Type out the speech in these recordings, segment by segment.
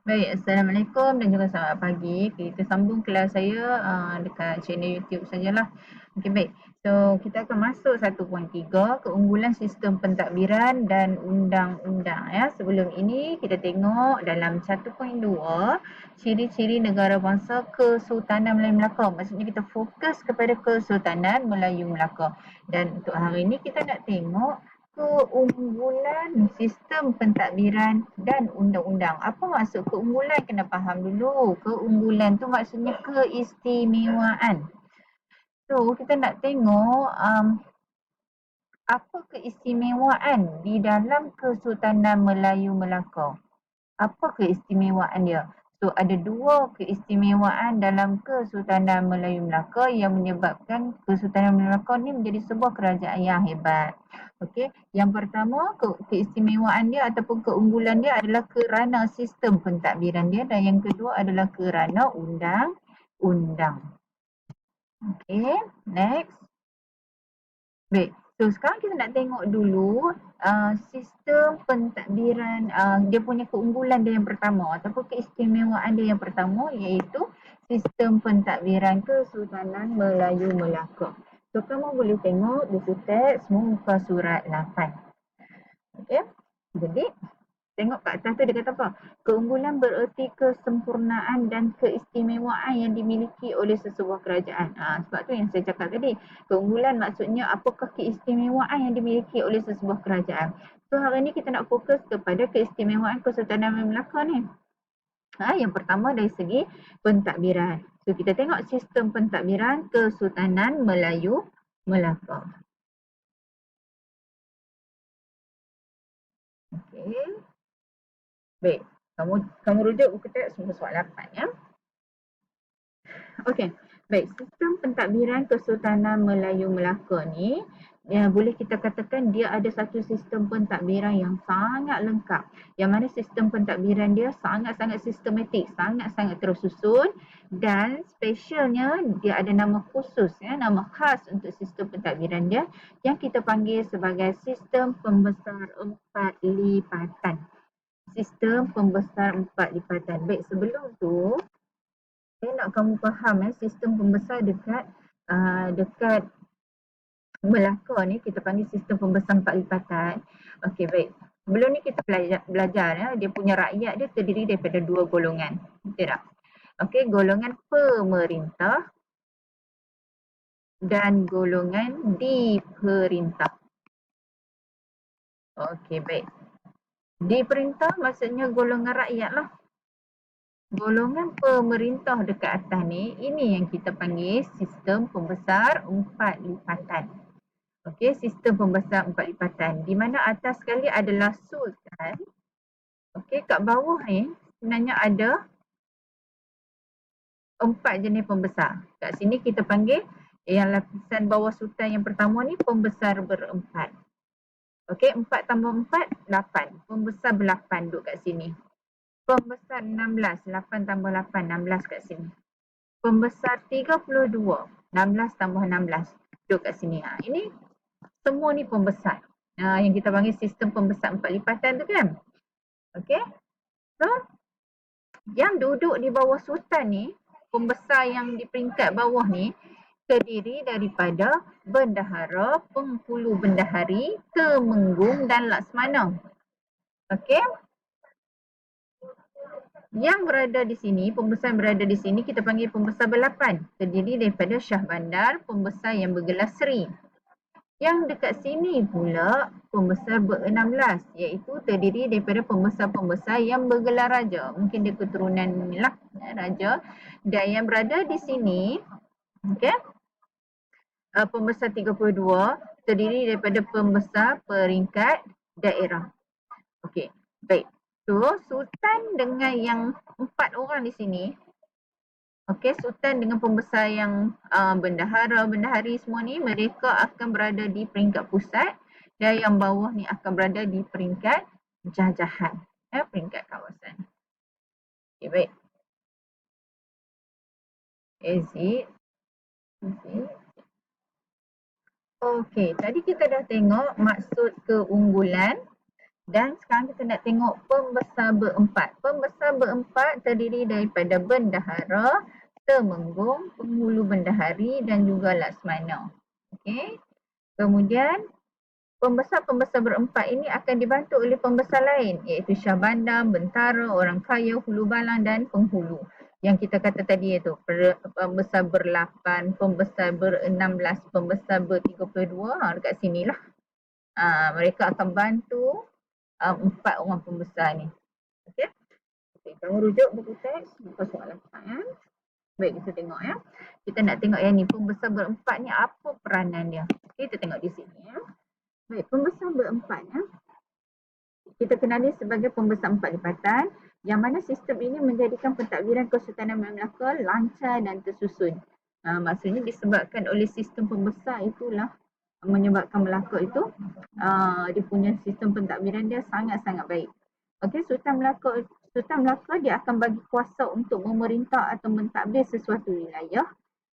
Baik, Assalamualaikum dan juga selamat pagi. Kita sambung kelas saya dekat channel YouTube sajalah. Okey, baik. So, kita akan masuk 1.3, keunggulan sistem pentadbiran dan undang-undang ya. Sebelum ini kita tengok dalam 1.2, ciri-ciri negara bangsa Kesultanan Melayu Melaka. Maksudnya kita fokus kepada Kesultanan Melayu Melaka. Dan untuk hari ini kita nak tengok keunggulan sistem pentadbiran dan undang-undang. Apa maksud keunggulan? Kena faham dulu. Keunggulan tu maksudnya keistimewaan. So, kita nak tengok apa keistimewaan di dalam Kesultanan Melayu Melaka. Apa keistimewaan dia? So, ada dua keistimewaan dalam Kesultanan Melayu Melaka yang menyebabkan Kesultanan Melayu Melaka ni menjadi sebuah kerajaan yang hebat. Okey, yang pertama keistimewaan dia ataupun keunggulan dia adalah kerana sistem pentadbiran dia, dan yang kedua adalah kerana undang-undang. Okey, next. Baik, so sekarang kita nak tengok dulu sistem pentadbiran, dia punya keunggulan dia yang pertama ataupun keistimewaan dia yang pertama, iaitu sistem pentadbiran Kesultanan Melayu Melaka. So kamu boleh tengok buku teks muka surat 8. Okey, jadi tengok kat atas tu dia kata apa? Keunggulan bererti kesempurnaan dan keistimewaan yang dimiliki oleh sesebuah kerajaan. Sebab tu yang saya cakap tadi. Keunggulan maksudnya apakah keistimewaan yang dimiliki oleh sesebuah kerajaan. So hari ni kita nak fokus kepada keistimewaan Kesultanan Melayu Melaka ni. Yang pertama dari segi pentadbiran. So kita tengok sistem pentadbiran Kesultanan Melayu Melaka. Okey. Baik, kamu rujuk buku teks muka surat 8 ya. Okey, baik. Sistem pentadbiran Kesultanan Melayu Melaka ni, boleh kita katakan dia ada satu sistem pentadbiran yang sangat lengkap. Yang mana sistem pentadbiran dia sangat-sangat sistematik, sangat-sangat tersusun, dan spesialnya dia ada nama khusus, nama khas untuk sistem pentadbiran dia yang kita panggil sebagai sistem pembesar 4 lipatan. Sistem pembesar 4 lipatan. Baik, sebelum tu saya nak kamu faham sistem pembesar dekat Melaka ni kita panggil sistem pembesar 4 lipatan. Okey, baik. Sebelum ni kita belajar dia punya rakyat dia terdiri daripada dua golongan. Betul tak? Okey, golongan pemerintah dan golongan diperintah. Okey, baik. Diperintah maksudnya golongan rakyat lah. Golongan pemerintah dekat atas ni, ini yang kita panggil sistem pembesar 4 lipatan. Okey, sistem pembesar 4 lipatan. Di mana atas sekali adalah sultan. Okey, kat bawah ni sebenarnya ada 4 jenis pembesar. Kat sini kita panggil yang lapisan bawah sultan yang pertama ni pembesar berempat. Okey, 4 tambah 4, 8. Pembesar ber-8 duduk kat sini. Pembesar 16, 8 tambah 8, 16 kat sini. Pembesar 32, 16 tambah 16 duduk kat sini. Ini semua ni pembesar. Yang kita panggil sistem pembesar 4 lipatan tu kan. Okey. So, yang duduk di bawah sultan ni, pembesar yang di peringkat bawah ni, terdiri daripada bendahara, penghulu bendahari, temenggung dan laksmana. Okey. Yang berada di sini, pembesar yang berada di sini kita panggil pembesar ber-8. Terdiri daripada Syah Bandar, pembesar yang bergelar Seri. Yang dekat sini pula pembesar ber-16, iaitu terdiri daripada pembesar-pembesar yang bergelar Raja. Mungkin dia keturunan lah, Raja. Dan yang berada di sini, okay, pembesar 32 terdiri daripada pembesar peringkat daerah. Okey, baik. So, sultan dengan yang 4 orang di sini, okey, sultan dengan pembesar yang bendahara, bendahari semua ni, mereka akan berada di peringkat pusat, dan yang bawah ni akan berada di peringkat jajahan, peringkat kawasan. Okey, baik. Exit. Okey, tadi kita dah tengok maksud keunggulan Dan sekarang kita nak tengok pembesar berempat. Pembesar berempat terdiri daripada bendahara, temenggung, penghulu bendahari dan juga laksmana. Okey. Kemudian pembesar-pembesar berempat ini akan dibantu oleh pembesar lain iaitu syah bandar, bentara, orang kaya, hulu balang dan penghulu. Yang kita kata tadi iaitu pembesar berlapan, pembesar ber-16, pembesar ber-32, dekat sinilah. Mereka akan bantu 4 orang pembesar ni. Okey. Okay, kamu rujuk buku teks, buka soalan pertanyaan. Baik, kita tengok ya. Kita nak tengok yang ni, pembesar berempat ni apa peranan dia. Okay, kita tengok di sini ya. Baik, pembesar berempat ya. Kita kenali sebagai pembesar empat lipatan yang mana sistem ini menjadikan pentadbiran Kesultanan Melaka lancar dan tersusun. Maksudnya disebabkan oleh sistem pembesar itulah menyebabkan Melaka itu dia punya sistem pentadbiran dia sangat-sangat baik. Okey, Sultan Melaka dia akan bagi kuasa untuk memerintah atau mentadbir sesuatu wilayah,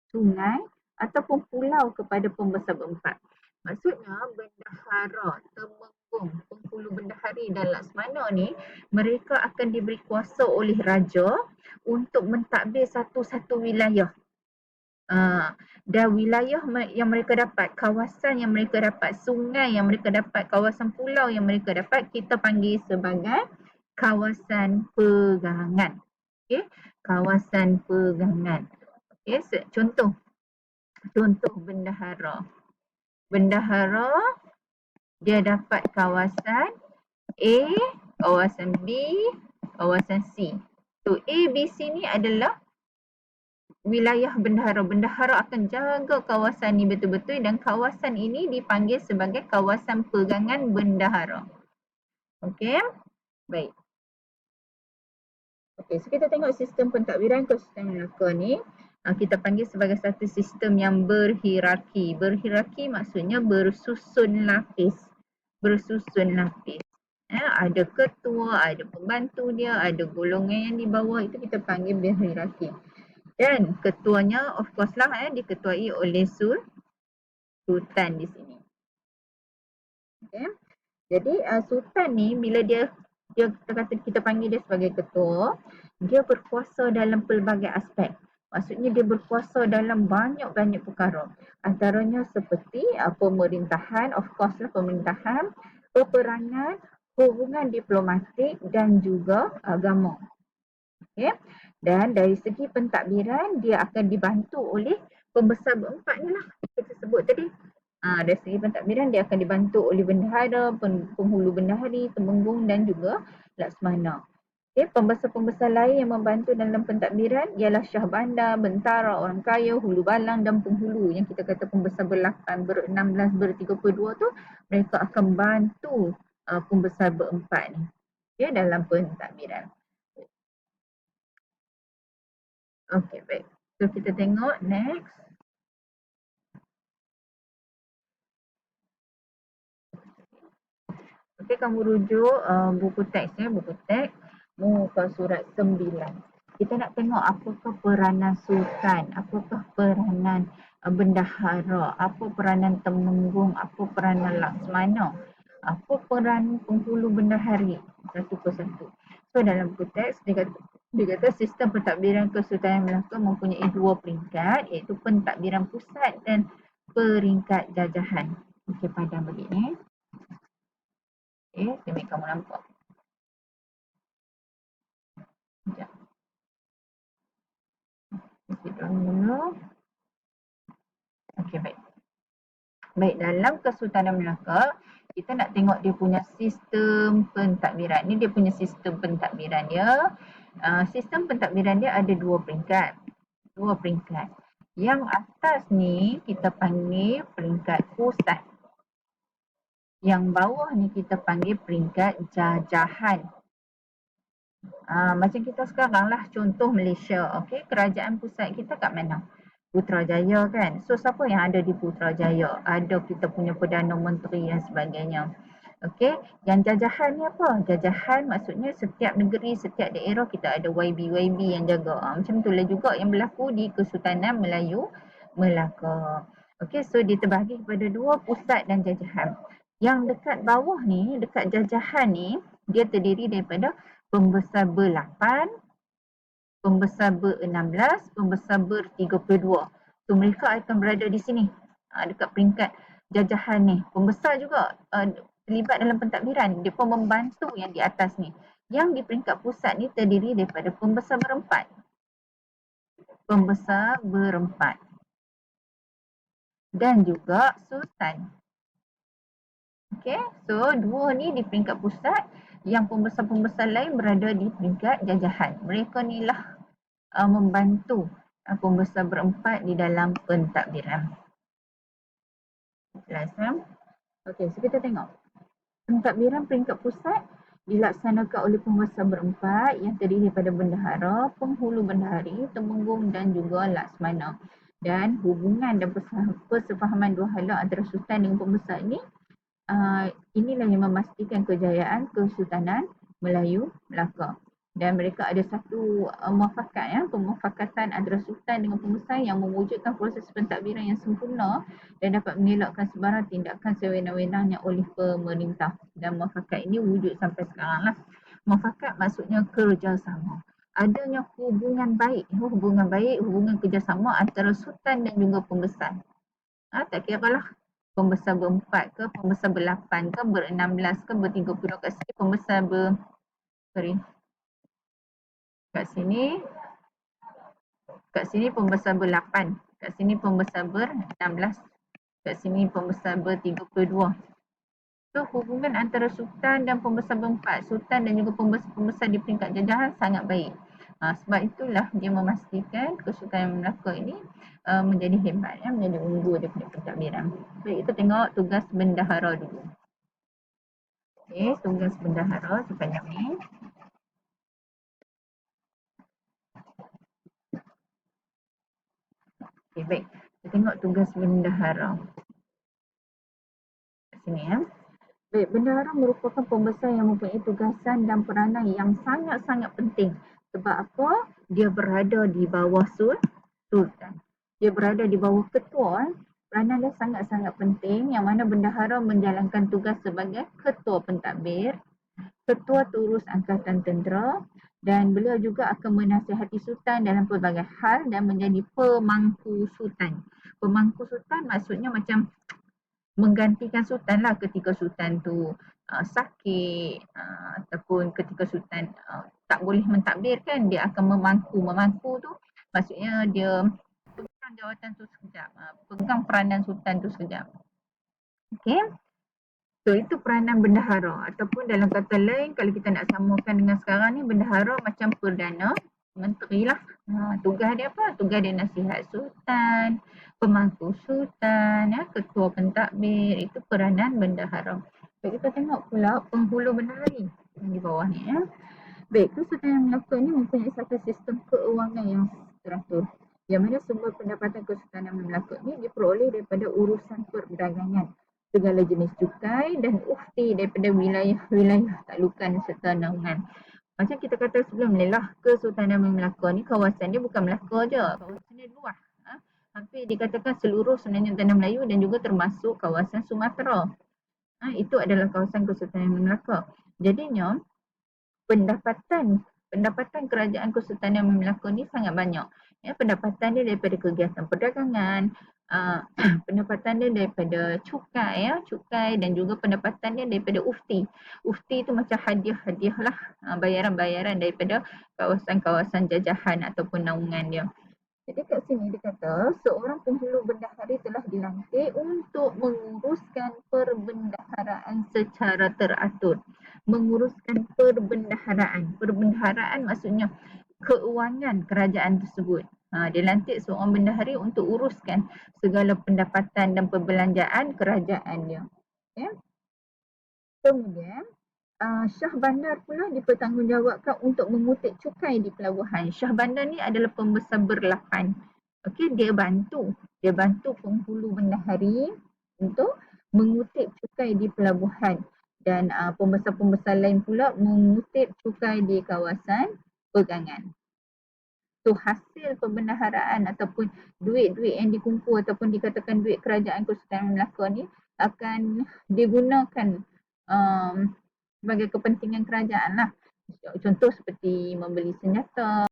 sungai ataupun pulau kepada pembesar berempat. Maksudnya bendahara, temenggung, penghulu bendahari dan laksmana ni mereka akan diberi kuasa oleh raja untuk mentadbir satu-satu wilayah. Dan wilayah yang mereka dapat, kawasan yang mereka dapat, sungai yang mereka dapat, kawasan pulau yang mereka dapat, kita panggil sebagai kawasan pegangan. Okay? Kawasan pegangan. Okay? Contoh bendahara. Bendahara dia dapat kawasan A, kawasan B, kawasan C. So A, B, C ni adalah wilayah bendahara. Bendahara akan jaga kawasan ni betul-betul dan kawasan ini dipanggil sebagai kawasan pegangan bendahara. Okey, baik. Okey, so kita tengok sistem pentadbiran Kesultanan Melaka ni. Kita panggil sebagai satu sistem yang berhierarki. Berhierarki maksudnya bersusun lapis. Bersusun lapis. Ada ketua, ada pembantu dia, ada golongan yang di bawah, itu kita panggil berhierarki. Dan ketuanya of course lah diketuai oleh sultan di sini. Okay. Jadi sultan ni bila dia kita panggil dia sebagai ketua, dia berkuasa dalam pelbagai aspek. Maksudnya dia berkuasa dalam banyak-banyak perkara. Antaranya seperti pemerintahan, of course lah pemerintahan, peperangan, hubungan diplomatik dan juga agama. Okay. Dan dari segi pentadbiran dia akan dibantu oleh pembesar berempat ni lah kita sebut tadi. Dari segi pentadbiran dia akan dibantu oleh bendahara, penghulu bendahari, temenggung dan juga laksmana. Okay. Pembesar-pembesar lain yang membantu dalam pentadbiran ialah syah bandar, bentara, orang kaya, hulu balang dan penghulu. Yang kita kata pembesar ber-8, ber-16, ber-32 tu mereka akan bantu pembesar berempat ni dalam pentadbiran. Okey, baik. So kita tengok next. Okey, kamu rujuk buku teks buku teks muka surat 9. Kita nak tengok apakah peranan sultan, apakah peranan bendahara, apa peranan temenggung, apa peranan laksmana, apa peranan penghulu bendahari, satu persatu. So dalam buku teks dia kata sistem pentadbiran Kesultanan Melaka mempunyai 2 peringkat iaitu pentadbiran pusat dan peringkat jajahan. Okey, padam balik ni. Okey, demi kamu nampak. Sekejap. Okey, dulu. Okey, baik. Baik, dalam Kesultanan Melaka, kita nak tengok dia punya sistem pentadbiran. Ni dia punya sistem pentadbiran dia. Sistem pentadbiran dia ada 2 peringkat. 2 peringkat. Yang atas ni kita panggil peringkat pusat. Yang bawah ni kita panggil peringkat jajahan. Macam kita sekarang lah, contoh Malaysia. Okay, kerajaan pusat kita kat mana? Putrajaya kan. So siapa yang ada di Putrajaya? Ada kita punya Perdana Menteri dan sebagainya. Okey, yang jajahan ni apa? Jajahan maksudnya setiap negeri, setiap daerah kita ada YB yang jaga. Macam itulah juga yang berlaku di Kesultanan Melayu Melaka. Okey, so dia terbahagi kepada 2, pusat dan jajahan. Yang dekat bawah ni, dekat jajahan ni, dia terdiri daripada pembesar ber-8, pembesar ber-16, pembesar ber-32. So mereka akan berada di sini, dekat peringkat jajahan ni. Pembesar juga terlibat dalam pentadbiran, dia pun membantu yang di atas ni. Yang di peringkat pusat ni terdiri daripada pembesar ber-4. Pembesar ber-4. Dan juga sultan. Okay, so dua ni di peringkat pusat, yang pembesar-pembesar lain berada di peringkat jajahan. Mereka ni lah membantu pembesar ber-4 di dalam pentadbiran. Jelas ya? Okay, so kita tengok. Pentadbiran peringkat pusat dilaksanakan oleh pembesar ber-4 yang terdiri daripada bendahara, penghulu bendahari, temenggung dan juga laksmana. Dan hubungan dan persefahaman dua hala antara sultan dengan pembesar ini, inilah yang memastikan kejayaan Kesultanan Melayu Melaka. Dan mereka ada satu muafakat, pemufakatan antara sultan dengan pembesar yang mewujudkan proses pentadbiran yang sempurna dan dapat mengelakkan sebarang tindakan sewenang-wenangnya oleh pemerintah. Dan muafakat ini wujud sampai sekarang lah. Muafakat maksudnya kerjasama. Adanya hubungan baik, hubungan kerjasama antara sultan dan juga pembesar. Tak kira lah pembesar ber-4 ke, pembesar ber-8 ke, ber-16 ke, ber-32. Kat sini pembesar kat sini pembesar ber-8, kat sini pembesar ber-16, kat sini pembesar ber-32. So hubungan antara sultan dan pembesar ber-4, sultan dan juga pembesar di peringkat jajahan sangat baik. Sebab itulah dia memastikan Kesultanan Melaka ini menjadi hebat, menjadi unggul daripada pentadbiran. Baik, kita tengok tugas bendahara dulu. Okay, tugas bendahara sepanjang ni. Okay, baik. Kita tengok tugas bendahara. Kat sini ya. Baik, bendahara merupakan pembesar yang mempunyai tugasan dan peranan yang sangat-sangat penting. Sebab apa? Dia berada di bawah sultan. Dia berada di bawah ketua. Peranan dia sangat-sangat penting yang mana bendahara menjalankan tugas sebagai ketua pentadbir, ketua turus angkatan tentera, dan beliau juga akan menasihati sultan dalam pelbagai hal dan menjadi pemangku sultan. Pemangku sultan maksudnya macam menggantikan sultan lah ketika sultan tu sakit ataupun ketika sultan tak boleh mentadbir kan, dia akan memangku tu maksudnya dia pegang jawatan tu sekejap, pegang peranan sultan tu sekejap. Okay, so itu peranan bendahara ataupun dalam kata lain kalau kita nak samakan dengan sekarang ni, bendahara macam Perdana Menteri lah. Tugas dia apa? Tugas dia nasihat sultan, pemangku sultan, ketua pentadbir, itu peranan bendahara. Baik, kita tengok pula penghulu bendahari yang di bawah ni. Baik, Kesultanan Melaka ni mempunyai satu sistem keuangan yang teratur. Yang mana sumber pendapatan Kesultanan Melaka ni diperoleh daripada urusan perdagangan, segala jenis cukai dan ufti daripada wilayah-wilayah taklukan serta naungan. Macam kita kata sebelum ni lah, Kesultanan Melaka ni kawasan dia bukan Melaka je, kawasan dia luas. Hampir dikatakan seluruh semenanjung tanah Melayu dan juga termasuk kawasan Sumatera. Itu adalah kawasan Kesultanan Melaka. Jadinya pendapatan kerajaan Kesultanan Melaka ni sangat banyak. Pendapatan dia daripada kegiatan perdagangan, pendapatan dia daripada cukai dan juga pendapatan dia daripada ufti. Ufti tu macam hadiah-hadiah lah, bayaran-bayaran daripada kawasan-kawasan jajahan ataupun naungan dia. Jadi kat sini dia kata seorang penghulu bendahari telah dilantik untuk menguruskan perbendaharaan secara teratur. Menguruskan perbendaharaan. Perbendaharaan maksudnya keuangan kerajaan tersebut. Dilantik seorang bendahari untuk uruskan segala pendapatan dan perbelanjaan kerajaannya. Okay. Kemudian Syah Bandar pula dipertanggungjawabkan untuk mengutip cukai di pelabuhan. Syah Bandar ni adalah pembesar ber-8. Okey, dia bantu penghulu bendahari untuk mengutip cukai di pelabuhan dan pembesar-pembesar lain pula mengutip cukai di kawasan pegangan. So hasil perbendaharaan ataupun duit-duit yang dikumpul ataupun dikatakan duit kerajaan Kesultanan Melaka ni akan digunakan sebagai kepentingan kerajaan lah. Contoh seperti membeli senjata